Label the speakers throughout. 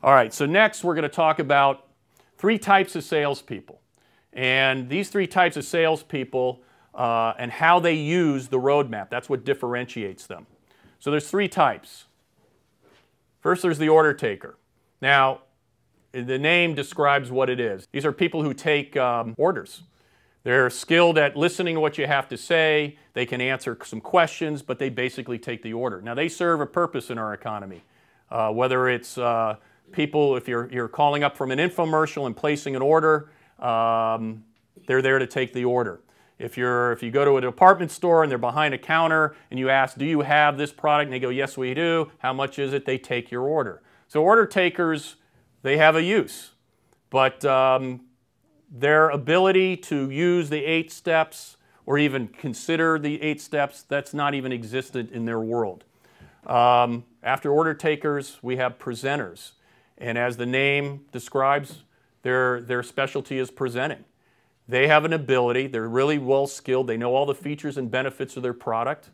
Speaker 1: All right, so next we're going to talk about 3 types of salespeople. And these 3 types of salespeople and how they use the roadmap. That's what differentiates them. So there's 3 types. First, there's the order taker. Now, the name describes what it is. These are people who take orders. They're skilled at listening to what you have to say. They can answer some questions, but they basically take the order. Now, they serve a purpose in our economy. Whether it's people, if you're calling up from an infomercial and placing an order, they're there to take the order. If you go to a department store and they're behind a counter and you ask, do you have this product? And they go, yes, we do. How much is it? They take your order. So order takers, they have a use. But their ability to use the 8 steps or even consider the 8 steps, that's not even existent in their world. After order takers, we have presenters. And as the name describes, their specialty is presenting. They have an ability, they're really well skilled, they know all the features and benefits of their product.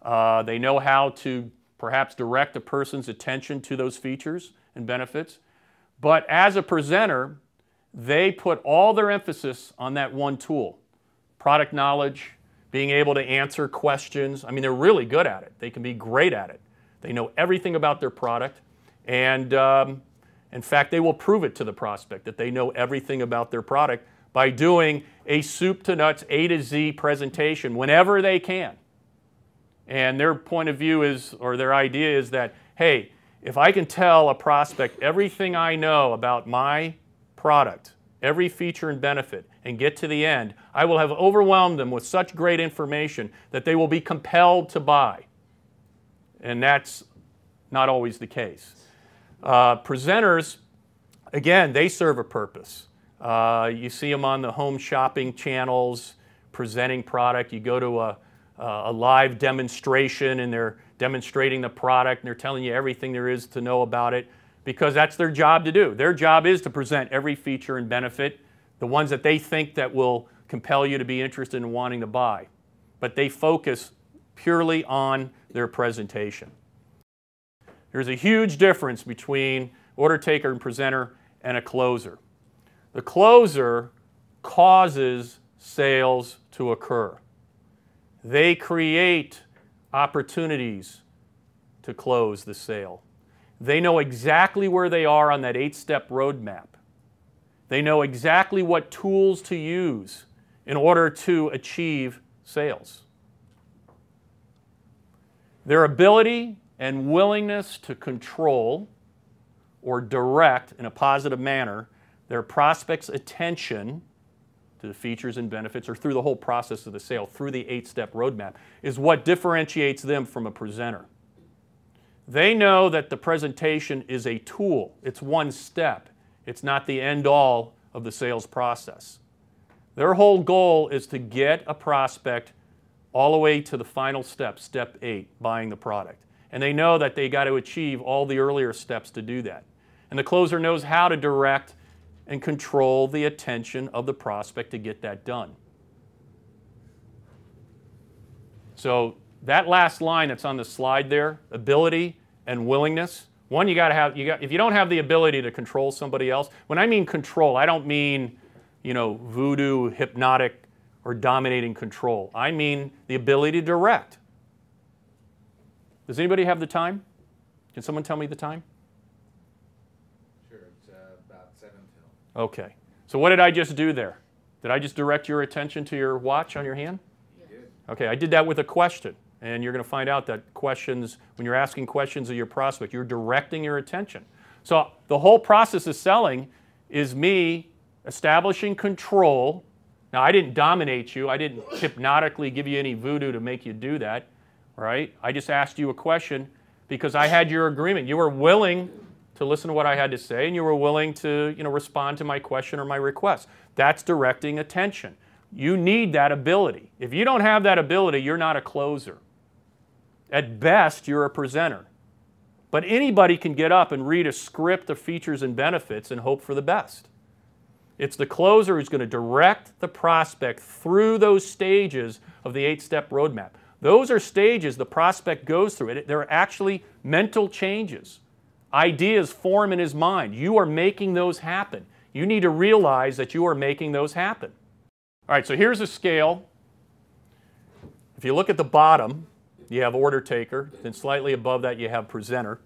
Speaker 1: They know how to perhaps direct a person's attention to those features and benefits. But as a presenter, they put all their emphasis on that one tool. Product knowledge, being able to answer questions. I mean, they're really good at it. They can be great at it. They know everything about their product. And in fact, they will prove it to the prospect that they know everything about their product by doing a soup to nuts, A to Z presentation whenever they can. And their point of view is, or their idea is that, hey, if I can tell a prospect everything I know about my product, every feature and benefit, and get to the end, I will have overwhelmed them with such great information that they will be compelled to buy. And that's not always the case. Presenters, again, they serve a purpose. You see them on the home shopping channels presenting product. You go to a live demonstration and they're demonstrating the product and they're telling you everything there is to know about it because that's their job to do. Their job is to present every feature and benefit, the ones that they think that will compel you to be interested in wanting to buy. But they focus purely on their presentation. There's a huge difference between order taker and presenter and a closer. The closer causes sales to occur. They create opportunities to close the sale. They know exactly where they are on that 8-step roadmap. They know exactly what tools to use in order to achieve sales. Their ability and willingness to control or direct in a positive manner their prospect's attention to the features and benefits or through the whole process of the sale, through the 8-step roadmap, is what differentiates them from a presenter. They know that the presentation is a tool. It's one step. It's not the end-all of the sales process. Their whole goal is to get a prospect all the way to the final step, step 8, buying the product. And they know that they got to achieve all the earlier steps to do that. And the closer knows how to direct and control the attention of the prospect to get that done. So that last line that's on the slide there, ability and willingness, one, if you don't have the ability to control somebody else, when I mean control, I don't mean, voodoo, hypnotic, or dominating control. I mean the ability to direct. Does anybody have the time? Can someone tell me the time?
Speaker 2: Sure, it's about 7 till.
Speaker 1: Okay. So what did I just do there? Did I just direct your attention to your watch on your hand?
Speaker 2: You did.
Speaker 1: Okay, I did that with a question. And you're going to find out that questions, when you're asking questions of your prospect, you're directing your attention. So the whole process of selling is me establishing control. Now, I didn't dominate you. I didn't hypnotically give you any voodoo to make you do that, right? I just asked you a question because I had your agreement. You were willing to listen to what I had to say, and you were willing to, respond to my question or my request. That's directing attention. You need that ability. If you don't have that ability, you're not a closer. At best, you're a presenter. But anybody can get up and read a script of features and benefits and hope for the best. It's the closer who's going to direct the prospect through those stages of the 8-step roadmap. Those are stages the prospect goes through. They're actually mental changes Ideas form in his mind. You are making those happen. You need to realize that you are making those happen. All right, so here's a scale. If you look at the bottom, you have order taker. Then slightly above that, you have presenter.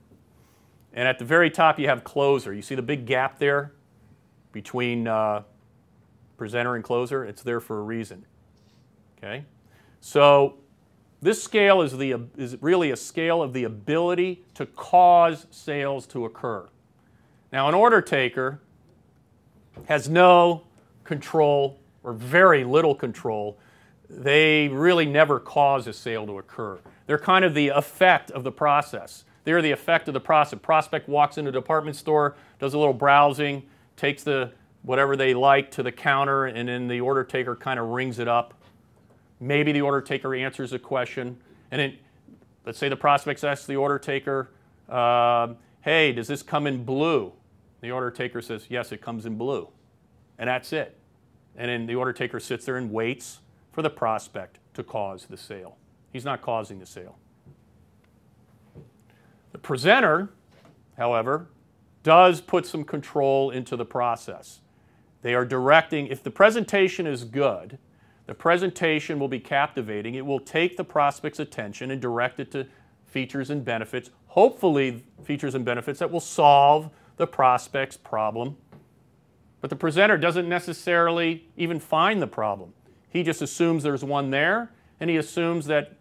Speaker 1: And at the very top, you have closer. You see the big gap there between presenter and closer? It's there for a reason. Okay? So this scale is really a scale of the ability to cause sales to occur. Now, an order taker has no control or very little control. They really never cause a sale to occur. They're kind of the effect of the process. They're the effect of the process. Prospect walks into a department store, does a little browsing, takes whatever they like to the counter, and then the order taker kind of rings it up. Maybe the order taker answers a question, and then let's say the prospect asks the order taker, hey, does this come in blue? The order taker says, yes, it comes in blue. And that's it. And then the order taker sits there and waits for the prospect to cause the sale. He's not causing the sale. The presenter, however, does put some control into the process. They are directing, if the presentation is good, the presentation will be captivating. It will take the prospect's attention and direct it to features and benefits, hopefully features and benefits that will solve the prospect's problem. But the presenter doesn't necessarily even find the problem. He just assumes there's one there, and he assumes that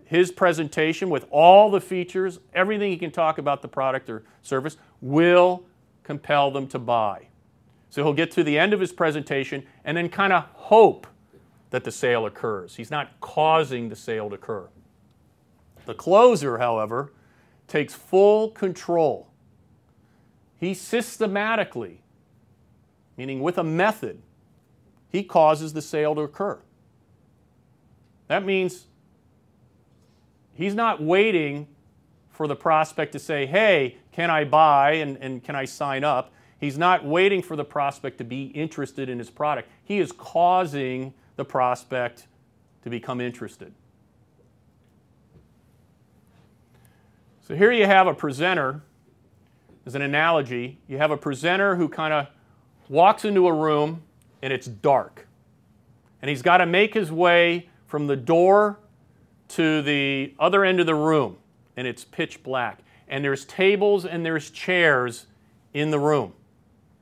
Speaker 1: his presentation with all the features, everything he can talk about the product or service, will compel them to buy. So he'll get to the end of his presentation and then kind of hope that the sale occurs. He's not causing the sale to occur. The closer, however, takes full control. He systematically, meaning with a method, he causes the sale to occur. That means he's not waiting for the prospect to say, hey, can I buy and can I sign up? He's not waiting for the prospect to be interested in his product. He is causing the prospect to become interested. So here you have a presenter, as an analogy. You have a presenter who kind of walks into a room and it's dark. And he's got to make his way from the door to the other end of the room, and it's pitch black. And there's tables and there's chairs in the room.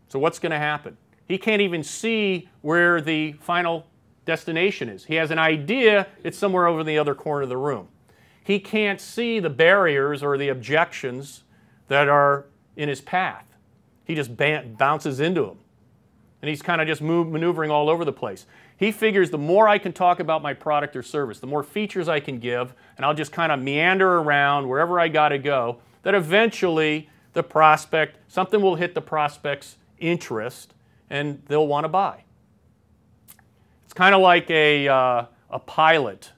Speaker 1: So what's going to happen? He can't even see where the final destination is. He has an idea it's somewhere over in the other corner of the room. He can't see the barriers or the objections that are in his path. He just bounces into them. And he's kind of just maneuvering all over the place. He figures the more I can talk about my product or service, the more features I can give, and I'll just kind of meander around wherever I got to go, that eventually the prospect, something will hit the prospect's interest, and they'll want to buy. It's kind of like a pilot,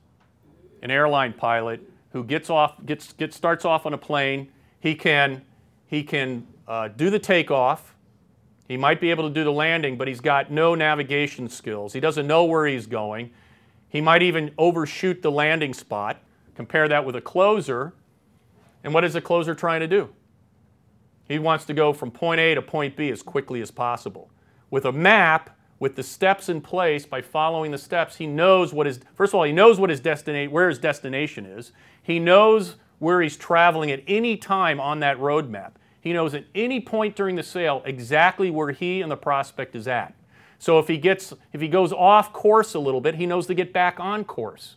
Speaker 1: an airline pilot, who starts off on a plane. He can do the takeoff. He might be able to do the landing, but he's got no navigation skills. He doesn't know where he's going. He might even overshoot the landing spot. Compare that with a closer. And what is a closer trying to do? He wants to go from point A to point B as quickly as possible. With a map, with the steps in place, by following the steps, he knows first of all, he knows where his destination is. He knows where he's traveling at any time on that road map. He knows at any point during the sale exactly where he and the prospect is at. So if he goes off course a little bit, he knows to get back on course.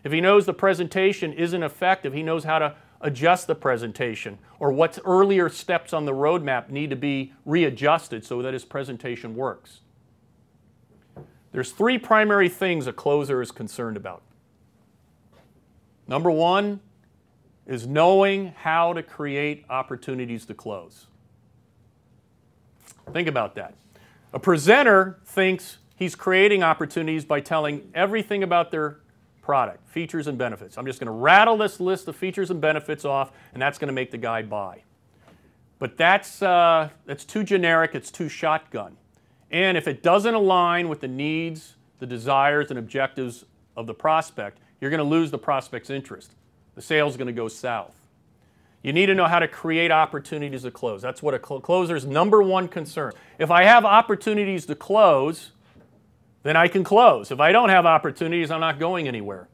Speaker 1: If he knows the presentation isn't effective, he knows how to adjust the presentation, or what earlier steps on the roadmap need to be readjusted so that his presentation works. There's three primary things a closer is concerned about. Number one is knowing how to create opportunities to close. Think about that. A presenter thinks he's creating opportunities by telling everything about their product, features and benefits. I'm just going to rattle this list of features and benefits off, and that's going to make the guy buy. But that's too generic, it's too shotgun. And if it doesn't align with the needs, the desires, and objectives of the prospect, you're going to lose the prospect's interest. The sale's going to go south. You need to know how to create opportunities to close. That's what a closer's number one concern. If I have opportunities to close, then I can close. If I don't have opportunities, I'm not going anywhere.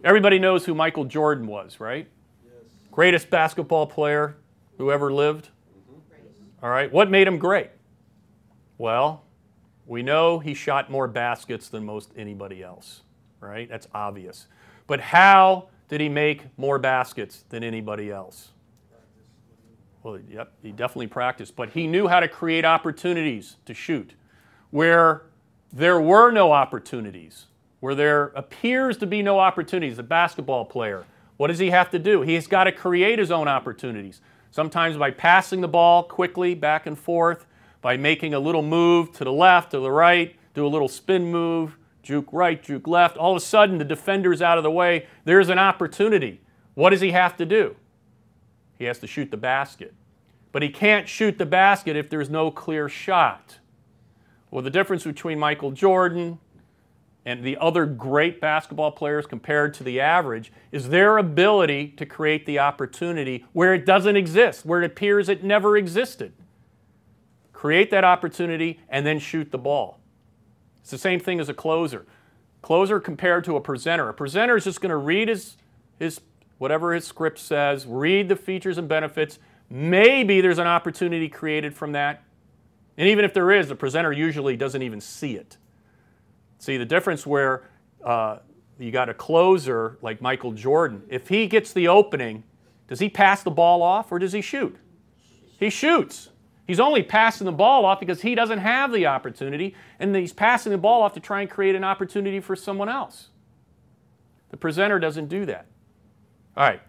Speaker 1: Everybody knows who Michael Jordan was, right? Yes. Greatest basketball player who ever lived. All right, what made him great? Well, we know he shot more baskets than most anybody else, right? That's obvious. But how did he make more baskets than anybody else? Well, yep, he definitely practiced, but he knew how to create opportunities to shoot. Where there were no opportunities, where there appears to be no opportunities, a basketball player, what does he have to do? He's got to create his own opportunities. Sometimes by passing the ball quickly back and forth, by making a little move to the left, to the right, do a little spin move, juke right, juke left. All of a sudden, the defender's out of the way. There's an opportunity. What does he have to do? He has to shoot the basket. But he can't shoot the basket if there's no clear shot. Well, the difference between Michael Jordan and the other great basketball players compared to the average is their ability to create the opportunity where it doesn't exist, where it appears it never existed. Create that opportunity and then shoot the ball. It's the same thing as a closer. Closer compared to a presenter. A presenter is just going to read his whatever his script says, read the features and benefits. Maybe there's an opportunity created from that. And even if there is, the presenter usually doesn't even see it. See, the difference where you got a closer like Michael Jordan, if he gets the opening, does he pass the ball off or does he shoot? He shoots. He's only passing the ball off because he doesn't have the opportunity, and he's passing the ball off to try and create an opportunity for someone else. The presenter doesn't do that. All right.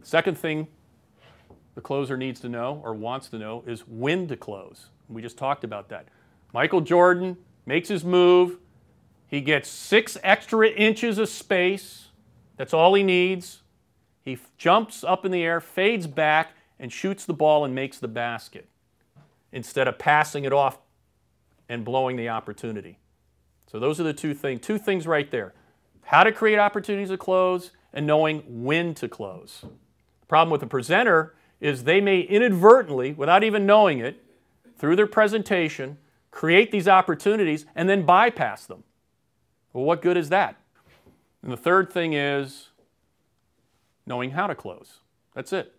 Speaker 1: Second thing the closer needs to know or wants to know is when to close. We just talked about that. Michael Jordan makes his move. He gets 6 extra inches of space. That's all he needs. He jumps up in the air, fades back, and shoots the ball and makes the basket instead of passing it off and blowing the opportunity. So those are the two things right there. How to create opportunities to close and knowing when to close. The problem with the presenter is they may inadvertently, without even knowing it, through their presentation, create these opportunities and then bypass them. Well, what good is that? And the third thing is knowing how to close. That's it.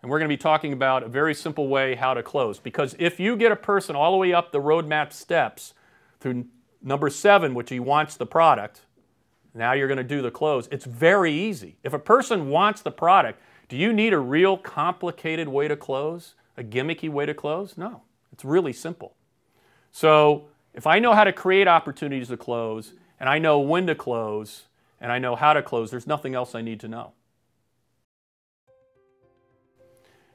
Speaker 1: And we're going to be talking about a very simple way how to close. Because if you get a person all the way up the roadmap steps through number 7, which he wants the product, now you're going to do the close. It's very easy. If a person wants the product, do you need a real complicated way to close? A gimmicky way to close? No. It's really simple. So if I know how to create opportunities to close, and I know when to close, and I know how to close, there's nothing else I need to know.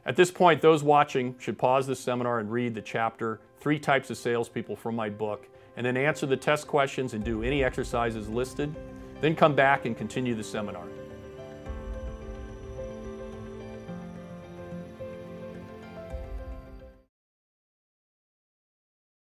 Speaker 1: At this point, those watching should pause this seminar and read the chapter, 3 Types of Salespeople from my book, and then answer the test questions and do any exercises listed. Then come back and continue the seminar.